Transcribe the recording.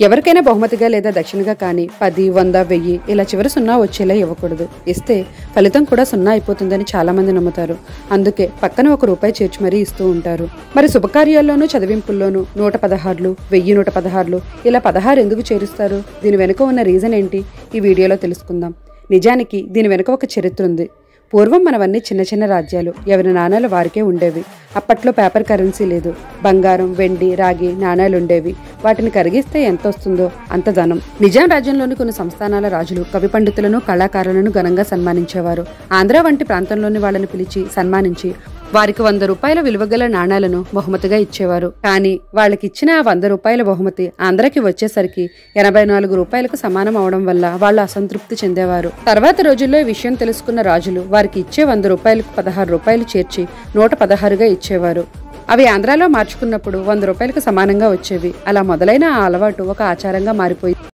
ఎవరికైనా బహుమతిగా లేదా దక్షిణగా కానీ 10, 100, 1000 ఇలా చివరి 0 వచ్చేలా ఇవ్వకూడదు. ఇస్తే ఫలితం కూడా 0 అయిపోతుందని చాలా మంది నమ్ముతారు. అందుకే పక్కన ₹1 చేర్చి మరీ ఇస్తూ ఉంటారు. మరి శుభకార్యాల్లోనూ చదివింపుల్లోనూ 116, 1116 ఇలా 16 ఎందుకు చేరుస్తారు? దీని వెనుక ఉన్న రీజన్ ఏంటి? ఈ వీడియోలో తెలుసుకుందాం. నిజానికి దీని వెనుక ఒక చరిత్ర ఉంది. పూర్వం మనవన్నీ చిన్న చిన్న రాజ్యాలు. ఎవరి నాణాలు వారికే ఉండేవి. అప్పట్లో పేపర్ కరెన్సీ లేదు. బంగారం, వెండి, రాగి నాణాలు ఉండేవి. వాటిని కరిగిస్తే ఎంత వస్తుందో అంత ధనం. నిజాం రాజ్యంలోని కొన్ని సంస్థానాల రాజులు కవి పండితులను, కళాకారులను ఘనంగా సన్మానించేవారు. ఆంధ్ర వంటి ప్రాంతంలోని వాళ్ళని పిలిచి సన్మానించి వారికి ₹100 విలువగల నాణాలను బహుమతిగా ఇచ్చేవారు. కానీ వాళ్ళకిచ్చిన ఆ ₹100 బహుమతి ఆంధ్రకి వచ్చేసరికి ₹84కు సమానం అవడం వల్ల వాళ్ళు అసంతృప్తి చెందేవారు. తర్వాత రోజుల్లో ఈ విషయం తెలుసుకున్న రాజులు వారికి ఇచ్చే ₹100కు ₹16 చేర్చి 116గా ఇచ్చేవారు. అవి ఆంధ్రాలో మార్చుకున్నప్పుడు ₹100కు సమానంగా వచ్చేవి. అలా మొదలైన ఆ అలవాటు ఒక ఆచారంగా మారిపోయింది.